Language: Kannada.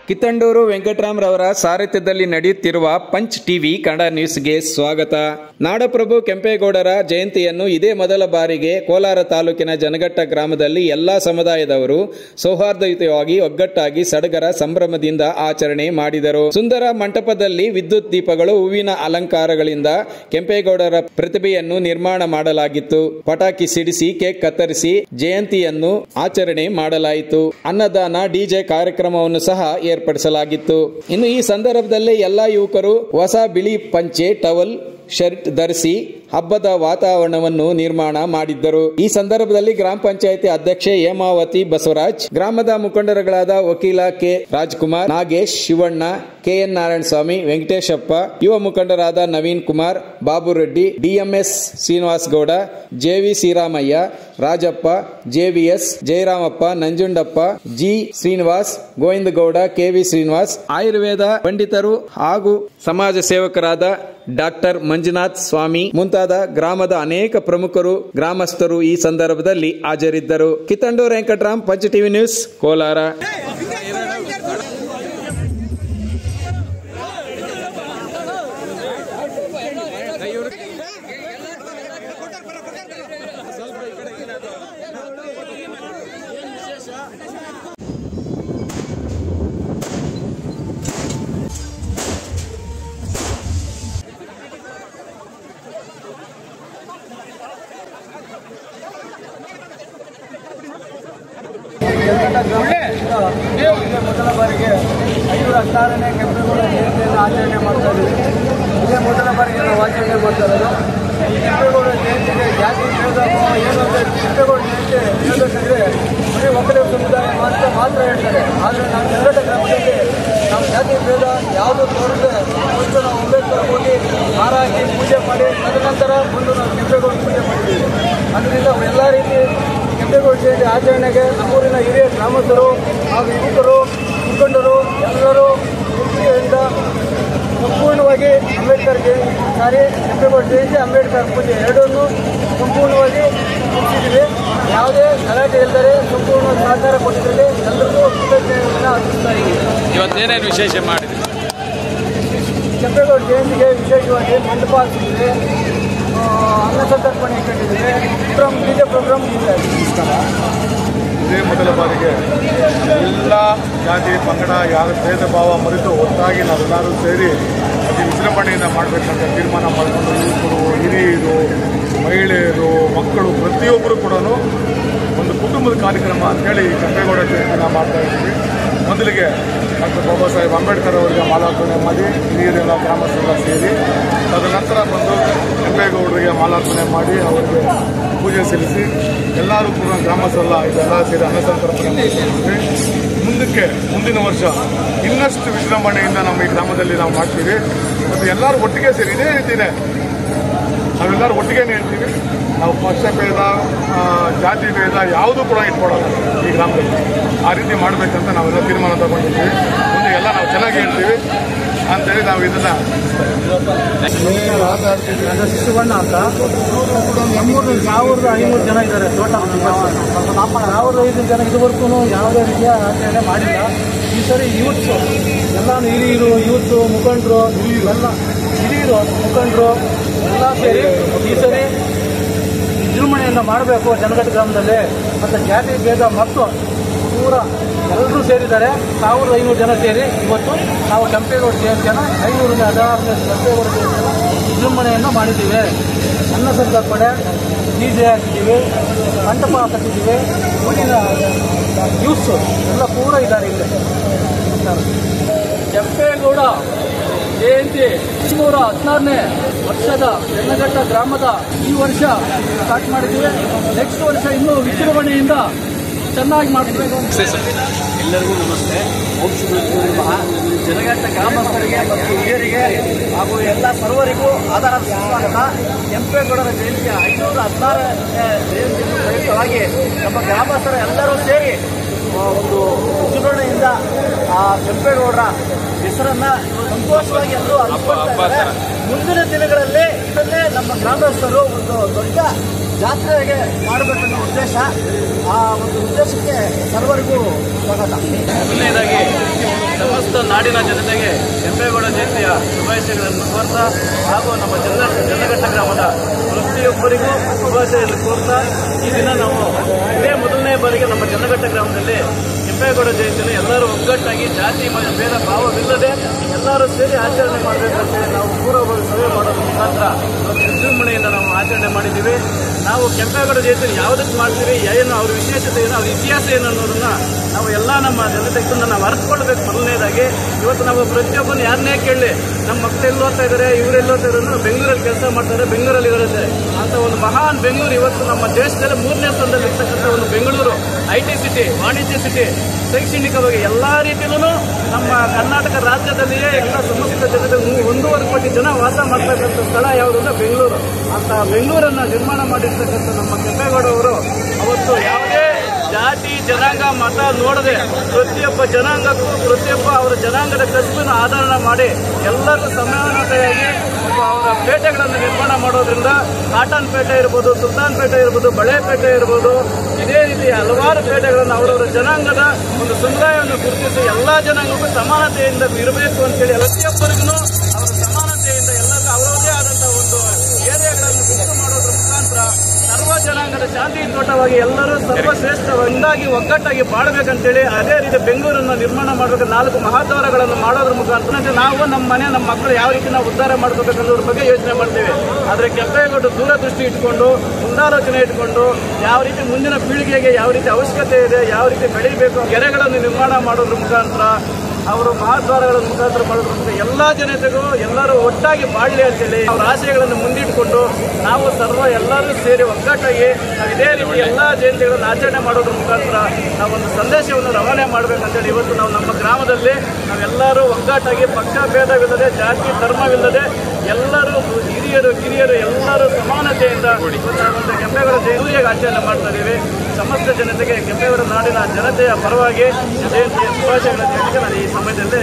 ಕಿತ್ತಂಡೂರು ವೆಂಕಟರಾಮರವರ ಸಾರಥ್ಯದಲ್ಲಿ ನಡೆಯುತ್ತಿರುವ ಪಂಚ್ ಟಿವಿ ಕನ್ನಡ ನ್ಯೂಸ್ಗೆ ಸ್ವಾಗತ. ನಾಡಪ್ರಭು ಕೆಂಪೇಗೌಡರ ಜಯಂತಿಯನ್ನು ಇದೇ ಮೊದಲ ಬಾರಿಗೆ ಕೋಲಾರ ತಾಲೂಕಿನ ಜನಘಟ್ಟ ಗ್ರಾಮದಲ್ಲಿ ಎಲ್ಲಾ ಸಮುದಾಯದವರು ಸೌಹಾರ್ದಯುತವಾಗಿ ಒಗ್ಗಟ್ಟಾಗಿ ಸಡಗರ ಸಂಭ್ರಮದಿಂದ ಆಚರಣೆ ಮಾಡಿದರು. ಸುಂದರ ಮಂಟಪದಲ್ಲಿ ವಿದ್ಯುತ್ ದೀಪಗಳು, ಹೂವಿನ ಅಲಂಕಾರಗಳಿಂದ ಕೆಂಪೇಗೌಡರ ಪ್ರತಿಭೆಯನ್ನು ನಿರ್ಮಾಣ ಮಾಡಲಾಗಿತ್ತು. ಪಟಾಕಿ ಸಿಡಿಸಿ ಕೇಕ್ ಕತ್ತರಿಸಿ ಜಯಂತಿಯನ್ನು ಆಚರಣೆ ಮಾಡಲಾಯಿತು. ಅನ್ನದಾನ, ಡಿಜೆ ಕಾರ್ಯಕ್ರಮವನ್ನು ಸಹ ಏರ್ಪಡಿಸಲಾಗಿತ್ತು. ಇನ್ನು ಈ ಸಂದರ್ಭದಲ್ಲಿ ಎಲ್ಲಾ ಯುವಕರು ಹೊಸ ಬಿಳಿ ಪಂಚೆ, ಟವಲ್, ಶರ್ಟ್ ಧರಿಸಿ ಹಬ್ಬದ ವಾತಾವರಣವನ್ನು ನಿರ್ಮಾಣ ಮಾಡಿದ್ದರು. ಈ ಸಂದರ್ಭದಲ್ಲಿ ಗ್ರಾಮ ಪಂಚಾಯಿತಿ ಅಧ್ಯಕ್ಷೆ ಹೇಮಾವತಿ ಬಸವರಾಜ್, ಗ್ರಾಮದ ಮುಖಂಡರುಗಳಾದ ವಕೀಲ ಕೆ ರಾಜ್ಕುಮಾರ್, ನಾಗೇಶ್, ಶಿವಣ್ಣ, ಕೆಎನ್ ನಾರಾಯಣಸ್ವಾಮಿ, ವೆಂಕಟೇಶಪ್ಪ, ಯುವ ಮುಖಂಡರಾದ Naveen Kumar, Babu Reddy, DMS Srinivas Gowda, JV Sriramaiah, Rajappa, JVS Jayaramappa, Nanjundappa, G Srinivas, Govinda Gowda, KV Srinivas, Ayurveda ಪಂಡಿತರು ಹಾಗೂ ಸಮಾಜ ಸೇವಕರಾದ ಡಾಕ್ಟರ್ ಮಂಜುನಾಥ್ ಸ್ವಾಮಿ ಮುಂತಾದ ಗ್ರಾಮದ ಅನೇಕ ಪ್ರಮುಖರು, ಗ್ರಾಮಸ್ಥರು ಈ ಸಂದರ್ಭದಲ್ಲಿ ಹಾಜರಿದ್ದರು. Kittandur Venkataram, Punch TV news, Kolar. ಮೊದಲ ಬಾರಿಗೆ 516ನೇ ಕೆಂಪೇಗೌಡ ಜಯಂತಿಯನ್ನು ಆಚರಣೆ ಮಾಡ್ತಾ ಇದ್ದೀವಿ. ಇದೇ ಮೊದಲ ಬಾರಿಗೆ ನಾವು ಆಚರಣೆ ಮಾಡ್ತಾ ಇರೋದು. ಕೆಂಪೇಗೌಡ ಜಯಂತಿಗೆ ಜಾತಿ ಭೇದ ಏನು ಅಂದರೆ, ಕೆಂಪೇಗೌಡ ಜಯಂತಿ ಹೇಳಬೇಕಂದ್ರೆ ಬರೀ ಒಕ್ಕಲಿಗ ಸಮುದಾಯ ಮಾತ್ರ ಹೇಳ್ತಾರೆ. ಆದರೆ ನಾವು ಜನಘಟ್ಟ ಗ್ರಾಮದಲ್ಲಿ ನಾವು ಜಾತಿ ಭೇದ ಯಾವುದು ತೋರಿಸದೆ ಫಸ್ಟ್ ನಾವು ಅಂಬೇಡ್ಕರ್ ಹೋಗಿ ಹಾರ ಹಾಕಿ ಪೂಜೆ ಮಾಡಿ ತದನಂತರ ಬಂದು ನಾವು ಕೆಂಪೇಗೌಡ ಪೂಜೆ ಮಾಡಿದ್ದೀವಿ. ಅದರಿಂದ ಎಲ್ಲ ರೀತಿ ಕೆಂಪೇಗೌಡ ಜಯಂತಿ ಆಚರಣೆಗೆ ನಮ್ಮೂರಿನ ಹಿರಿಯ ಗ್ರಾಮಸ್ಥರು ಹಾಗೂ ಯುವಕರು, ಮುಖಂಡರು ಎಲ್ಲರೂ ಖುಷಿಯಿಂದ ಸಂಪೂರ್ಣವಾಗಿ ಅಂಬೇಡ್ಕರ್ ಕೆಂಪೇಗೌಡ ಜಯಂತಿ, ಅಂಬೇಡ್ಕರ್ ಪೂಜೆ ಎರಡನ್ನೂ ಸಂಪೂರ್ಣವಾಗಿ ಮುಗಿಸಿದ್ದೀವಿ. ಯಾವುದೇ ಗಲಾಟೆ ಇಲ್ಲದೆ ಸಂಪೂರ್ಣ ಸಹಕಾರ ಕೊಟ್ಟಿದ್ದಲ್ಲಿ ಎಲ್ಲರಿಗೂ ಕೃತಜ್ಞತೆಯನ್ನು ಅರ್ಪಿಸ್ತಾ ಇದ್ದೀವಿ. ಇವತ್ತೇನೇನು ವಿಶೇಷ ಮಾಡಿದೆ? ಕೆಂಪೇಗೌಡ ಜಯಂತಿಗೆ ವಿಶೇಷವಾಗಿ ಮಂಟಪ ಹಾಕಿದ್ದೀವಿ, ಅನ್ನಸಂತರ್ಪಣೆ ಇಟ್ಟಿದ್ದೀವಿ, ಡಿಜೆ ಪ್ರೋಗ್ರಾಮ್ ಇದೆ. ಇದೇ ಮೊದಲ ಬಾರಿಗೆ ಎಲ್ಲ ಜಾತಿ ಪಂಗಡ ಯಾರ ಭೇದ ಭಾವ ಮರೆತು ಒಟ್ಟಾಗಿ ನಾವೆಲ್ಲರೂ ಸೇರಿ ಅತಿ ವಿಜೃಂಭಣೆಯಿಂದ ಮಾಡಬೇಕಂತ ತೀರ್ಮಾನ ಮಾಡಿಕೊಂಡು ಯುವಕರು, ಹಿರಿಯರು, ಮಹಿಳೆಯರು, ಮಕ್ಕಳು ಪ್ರತಿಯೊಬ್ಬರು ಕೂಡ ಒಂದು ಕುಟುಂಬದ ಕಾರ್ಯಕ್ರಮ ಅಂತೇಳಿ ಕೆಂಪೇಗೌಡ ಜಯಂತಿನ ಮಾಡ್ತಾ ಇದ್ದೀವಿ. ಮೊದಲಿಗೆ ಡಾಕ್ಟರ್ ಬಾಬಾ ಸಾಹೇಬ್ ಅಂಬೇಡ್ಕರ್ ಅವರಿಗೆ ಮಾಲಾರ್ಪಣೆ ಮಾಡಿ ಹಿರಿಯರೆಲ್ಲ ಗ್ರಾಮಸ್ಥರೆಲ್ಲ ಸೇರಿ ತದನಂತರ ಬಂದು ಕೆಂಪೇಗೌಡರಿಗೆ ಮಾಲಾರ್ಪಣೆ ಮಾಡಿ ಅವರಿಗೆ ಪೂಜೆ ಸಲ್ಲಿಸಿ ಎಲ್ಲರೂ ಕೂಡ ಗ್ರಾಮಸ್ಥರೆಲ್ಲ ಇದೆಲ್ಲ ಸೇರಿ ಅನ್ನಸಂತರ್ಪಣೆ ಮಾಡಿದ್ದೀವಿ. ಮುಂದಿನ ವರ್ಷ ಇನ್ನಷ್ಟು ವಿಜೃಂಭಣೆಯಿಂದ ನಮ್ಮ ಈ ಗ್ರಾಮದಲ್ಲಿ ನಾವು ಮಾಡ್ತೀವಿ. ಮತ್ತು ಎಲ್ಲರೂ ಒಟ್ಟಿಗೆ ಸೇರಿ ಇದೇ ರೀತಿಯೇ ನಾವೆಲ್ಲರೂ ಒಟ್ಟಿಗೆನೇ ಇರ್ತೀವಿ. ನಾವು ಪಕ್ಷ ಭೇದ, ಜಾತಿ ಭೇದ ಯಾವುದೂ ಕೂಡ ಇಟ್ಕೊಳ್ಳೋಲ್ಲ ಈ ಗ್ರಾಮದಲ್ಲಿ. ಆ ರೀತಿ ಮಾಡಬೇಕಂತ ನಾವೆಲ್ಲ ತೀರ್ಮಾನ ತಗೊಂಡಿದ್ದೀವಿ. ಮುಂದೆ ಎಲ್ಲ ನಾವು ಚೆನ್ನಾಗಿ ಹೇಳ್ತೀವಿ ಅಂತೇಳಿ ನಾವು ಇದನ್ನು ಶಿವಣ್ಣ ಅಂತ ನಮ್ಮೂರು 1500 ಜನ ಇದ್ದಾರೆ. ಟೋಟಲ್ 1500 ಜನ ಇದುವರೆಗೂ ಯಾವುದೇ ರೀತಿಯ ಆಚರಣೆ ಮಾಡಿಲ್ಲ. ಈ ಸರಿ ಯೂತ್ಸು ಎಲ್ಲಾನು ಹಿರಿಯರು, ಯೂತ್ಸು, ಮುಖಂಡರು ಎಲ್ಲ ಹಿರಿಯರು, ಮುಖಂಡರು ಎಲ್ಲ ಸೇರಿ ಈ ಸರಿ ವಿಜೃಂಭಣೆಯನ್ನು ಮಾಡಬೇಕು ಜನಘಟ್ಟ ಗ್ರಾಮದಲ್ಲಿ. ಮತ್ತು ಜಾತಿ ಭೇದ ಮತ್ತು ಪೂರ ಎಲ್ಲರೂ ಸೇರಿದ್ದಾರೆ. 1500 ಜನ ಸೇರಿ ಇವತ್ತು ನಾವು ಕೆಂಪೇಗೌಡ ಜಯಂತಿಯನ್ನು 500 ಕೆಂಪೇಗೌಡ ಜಯಂತಿಯನ್ನು ವಿಜೃಂಭಣೆಯನ್ನು ಮಾಡಿದ್ದೀವಿ. ಅನ್ನ ಸಂತರ್ಪಣೆ, ಡಿಜೆ ಹಾಕಿದ್ದೀವಿ, ಮಂಟಪ ಕಟ್ಟಿದ್ದೀವಿ, ಊರಿನ ಯೂತ್ಸು ಎಲ್ಲ ಪೂರ ಇದ್ದಾರೆ ಇಲ್ಲಿ. ಕೆಂಪೇಗೌಡ ಜಯಂತಿ 216ನೇ ವರ್ಷದ ಜನಘಟ್ಟ ಗ್ರಾಮದ ಈ ವರ್ಷ ಸ್ಟಾರ್ಟ್ ಮಾಡಿದ್ದೀವಿ. ನೆಕ್ಸ್ಟ್ ವರ್ಷ ಇನ್ನೂ ವಿಜೃಂಭಣೆಯಿಂದ ಚೆನ್ನಾಗಿ ಮಾಡಬೇಕು. ಎಲ್ಲರಿಗೂ ನಮಸ್ತೆ. ಜನಘಟ್ಟ ಗ್ರಾಮಸ್ಥರಿಗೆ ಮತ್ತು ಹಿರಿಯರಿಗೆ ಹಾಗೂ ಎಲ್ಲ ಸರ್ವರಿಗೂ ಆಧಾರ ಸ್ವಾಗತ. ಕೆಂಪೇಗೌಡರ ಜಯಂತಿಯ 516ನೇ ಜಯಂತಿಯನ್ನು ಪ್ರಯುಕ್ತವಾಗಿ ನಮ್ಮ ಗ್ರಾಮಸ್ಥರ ಎಲ್ಲರೂ ಸೇರಿ ಒಂದು ವಿಜೃಂಭಣೆಯಿಂದ ಕೆಂಪೇಗೌಡರ ಹೆಸರನ್ನ ಸಂತೋಷವಾಗಿ ಎಲ್ಲರೂ ಹಂಚಿಕೊಳ್ತಾರೆ. ಮುಂದಿನ ದಿನಗಳಲ್ಲಿ ಇದನ್ನೇ ನಮ್ಮ ಗ್ರಾಮಸ್ಥರು ಒಂದು ದೊಡ್ಡ ಜಾತ್ರೆಗೆ ಮಾಡಬೇಕನ್ನೋ ಉದ್ದೇಶ. ಆ ಒಂದು ಉದ್ದೇಶಕ್ಕೆ ಸರ್ವರಿಗೂ ಸ್ವಾಗತ. ಮೊದಲನೇದಾಗಿ ಸಮಸ್ತ ನಾಡಿನ ಜನತೆಗೆ ಕೆಂಪೇಗೌಡ ಜಯಂತಿಯ ಶುಭಾಶಯಗಳನ್ನು ಕೋರ್ತಾ ಹಾಗೂ ನಮ್ಮ ಚನ್ನಘಟ್ಟ ಗ್ರಾಮದ ಪ್ರತಿಯೊಬ್ಬರಿಗೂ ಶುಭಾಶಯಗಳನ್ನು ಕೋರ್ತಾ ಈ ದಿನ ನಾವು ಇದೇ ಮೊದಲನೇ ಬಾರಿಗೆ ನಮ್ಮ ಚನ್ನಘಟ್ಟ ಗ್ರಾಮದಲ್ಲಿ ಕೆಂಪೇಗೌಡ ಜಯಂತಿಯನ್ನು ಎಲ್ಲರೂ ಒಗ್ಗಟ್ಟಾಗಿ ಜಾತಿ ಭೇದ ಭಾವವಿಲ್ಲದೆ ಎಲ್ಲರೂ ಸೇರಿ ಆಚರಣೆ ಮಾಡಬೇಕಂತೇಳಿ ನಾವು ಪೂರ್ವಭಾವಿ ಸಭೆ ಮಾಡೋದ್ರ ಮುಖಾಂತರ ವಿಜೃಂಭಣೆಯಿಂದ ನಾವು ಆಚರಣೆ ಮಾಡಿದ್ದೀವಿ. ನಾವು ಕೆಂಪೇಗೌಡ ಜಯಂತಿಯನ್ನು ಯಾವುದಕ್ಕೆ ಮಾಡ್ತೀವಿ, ಏನು ಅವ್ರ ವಿಶೇಷತೆ ಏನು, ಅವ್ರ ಇತಿಹಾಸ ಏನು ಅನ್ನೋದನ್ನ ನಾವು ಎಲ್ಲ ನಮ್ಮ ಜನತೆಗೆ ನಾವು ಅರ್ಥಕೊಳ್ಬೇಕು. ಮೊದಲನೇದಾಗಿ ಇವತ್ತು ನಾವು ಪ್ರತಿಯೊಬ್ಬರು ಯಾರನ್ನೇ ಕೇಳಲಿ, ನಮ್ಮ ಮಕ್ಕಳು ಎಲ್ಲಿ ಓದ್ತಾ ಇದ್ದಾರೆ, ಇವರೆಲ್ಲ ಓದ್ತಾ ಇದ್ದಾರೆ, ಬೆಂಗಳೂರಲ್ಲಿ ಕೆಲಸ ಮಾಡ್ತಾರೆ, ಬೆಂಗಳೂರಲ್ಲಿ ಇರುತ್ತೆ ಅಂತ ಒಂದು ಮಹಾನ್ ಬೆಂಗಳೂರು ಇವತ್ತು ನಮ್ಮ ದೇಶದಲ್ಲಿ 3ನೇ ಸ್ಥಾನದಲ್ಲಿ ಇರ್ತಕ್ಕಂಥ ಒಂದು ಬೆಂಗಳೂರು IT ಸಿಟಿ, ವಾಣಿಜ್ಯ ಸಿಟಿ, ಶೈಕ್ಷಣಿಕವಾಗಿ ಎಲ್ಲ ರೀತಿಯಲ್ಲೂ ನಮ್ಮ ಕರ್ನಾಟಕ ರಾಜ್ಯದಲ್ಲಿಯೇ ಎಲ್ಲ ಸಮಸ್ತ ಜನತೆ 1.5 ಕೋಟಿ ಜನ ವಾಸ ಮಾಡ್ತಕ್ಕಂಥ ಸ್ಥಳ ಯಾವುದು ಅಂದ್ರೆ ಬೆಂಗಳೂರು. ಅಂತ ಬೆಂಗಳೂರನ್ನ ನಿರ್ಮಾಣ ಮಾಡಿರ್ತಕ್ಕಂಥ ನಮ್ಮ ಕೆಂಪೇಗೌಡ ಅವರು ಅವತ್ತು ಯಾವುದೇ ಜಾತಿ ಜನಾಂಗ ಮತ ನೋಡದೆ ಪ್ರತಿಯೊಬ್ಬ ಜನಾಂಗಕ್ಕೂ ಪ್ರತಿಯೊಬ್ಬ ಅವರ ಜನಾಂಗದ ಕಸುಬನ್ನು ಆಧಾರ ಮಾಡಿ ಎಲ್ಲರೂ ಸಮಾನತೆಯಾಗಿ ಅವರ ಪೇಟೆಗಳನ್ನು ನಿರ್ಮಾಣ ಮಾಡೋದ್ರಿಂದ ಕಾಟನ್ ಪೇಟೆ ಇರ್ಬೋದು, ಸುಲ್ತಾನ್ ಪೇಟೆ ಇರ್ಬೋದು, ಬಳೆಪೇಟೆ ಇರ್ಬೋದು, ಇದೇ ರೀತಿ ಹಲವಾರು ಪೇಟೆಗಳನ್ನು ಅವರವರ ಜನಾಂಗದ ಒಂದು ಸಮುದಾಯವನ್ನು ಗುರುತಿಸಿ ಎಲ್ಲಾ ಜನಾಂಗಕ್ಕೂ ಸಮಾನತೆಯಿಂದ ಇರಬೇಕು ಅಂತೇಳಿ ಪ್ರತಿಯೊಬ್ಬರಿಗೂ ಅವರ ಸಮಾನತೆಯಿಂದ ಎಲ್ಲರಿಗೂ ಅವರವರದೇ ಆದಂತಹ ಒಂದು ಏರಿಯಾಗಳನ್ನು ಗುರುತು ಮಾಡೋದ್ರ ಮುಖಾಂತರ ಸರ್ವ ಜನಾಂಗದ ಶಾಂತಿಯುತವಾಗಿ ಎಲ್ಲರೂ ಸರ್ವಶ್ರೇಷ್ಠ ಒಂದಾಗಿ ಒಗ್ಗಟ್ಟಾಗಿ ಬಾಳಬೇಕಂತೇಳಿ ಅದೇ ರೀತಿ ಬೆಂಗಳೂರನ್ನು ನಿರ್ಮಾಣ ಮಾಡಬೇಕು. 4 ಮಹಾದ್ವಾರಗಳನ್ನು ಮಾಡೋದ್ರ ಮುಖಾಂತರ ನಾವು ನಮ್ಮ ಮನೆ ನಮ್ಮ ಮಕ್ಕಳು ಯಾವ ರೀತಿ ನಾವು ಉದ್ಧಾರ ಮಾಡ್ಕೋಬೇಕನ್ನೋದ್ರ ಬಗ್ಗೆ ಯೋಚನೆ ಮಾಡ್ತೀವಿ. ಆದರೆ ಕೆಂಪೇಗೌಡ ದೂರದೃಷ್ಟಿ ಇಟ್ಕೊಂಡು ಮುಂದಾಲೋಚನೆ ಇಟ್ಕೊಂಡು ಯಾವ ರೀತಿ ಮುಂದಿನ ಪೀಳಿಗೆಗೆ ಯಾವ ರೀತಿ ಅವಶ್ಯಕತೆ ಇದೆ, ಯಾವ ರೀತಿ ಬೆಳೀಬೇಕು, ಕೆರೆಗಳನ್ನು ನಿರ್ಮಾಣ ಮಾಡೋದ್ರ ಮುಖಾಂತರ ಅವರು ಮಹಾದ್ವಾರಗಳ ಮುಖಾಂತರ ಮಾಡೋದ್ರಿಂದ ಎಲ್ಲಾ ಜನತೆಗೂ ಎಲ್ಲರೂ ಒಟ್ಟಾಗಿ ಬಾಳ್ಲಿ ಅಂತೇಳಿ ಅವರ ಆಶಯಗಳನ್ನು ಮುಂದಿಟ್ಟುಕೊಂಡು ನಾವು ಎಲ್ಲರೂ ಸೇರಿ ಒಗ್ಗಟ್ಟಾಗಿ ನಾವು ಇದೇ ರೀತಿ ಎಲ್ಲಾ ಜಯಂತಿಗಳನ್ನು ಆಚರಣೆ ಮಾಡೋದ್ರ ಮುಖಾಂತರ ನಾವೊಂದು ಸಂದೇಶವನ್ನು ರವಾನೆ ಮಾಡಬೇಕಂತೇಳಿ ಇವತ್ತು ನಾವು ನಮ್ಮ ಗ್ರಾಮದಲ್ಲಿ ನಾವೆಲ್ಲರೂ ಒಗ್ಗಟ್ಟಾಗಿ ಪಕ್ಷ ಭೇದವಿಲ್ಲದೆ ಜಾತಿ ಧರ್ಮವಿಲ್ಲದೆ ಎಲ್ಲರೂ ಹಿರಿಯರು ಕಿರಿಯರು ಎಲ್ಲರೂ ಸಮಾನತೆಯಿಂದ ಒಂದು ಕೆಂಪೇಗೌಡ ಜಯಂತಿಯಾಗಿ ಆಚರಣೆ ಮಾಡ್ತಾ ಇದ್ದೀವಿ. ಸಮಸ್ತ ಜನತೆಗೆ ಕೆಂಪೇಗೌಡ ನಾಡಿನ ಜನತೆಯ ಪರವಾಗಿ ಜಯಂತಿಯ ಶುಭಾಶಯಗಳನ್ನು ಹೇಳಲಿಕ್ಕೆ ನಾನು ಈ ಸಮಯದಲ್ಲಿ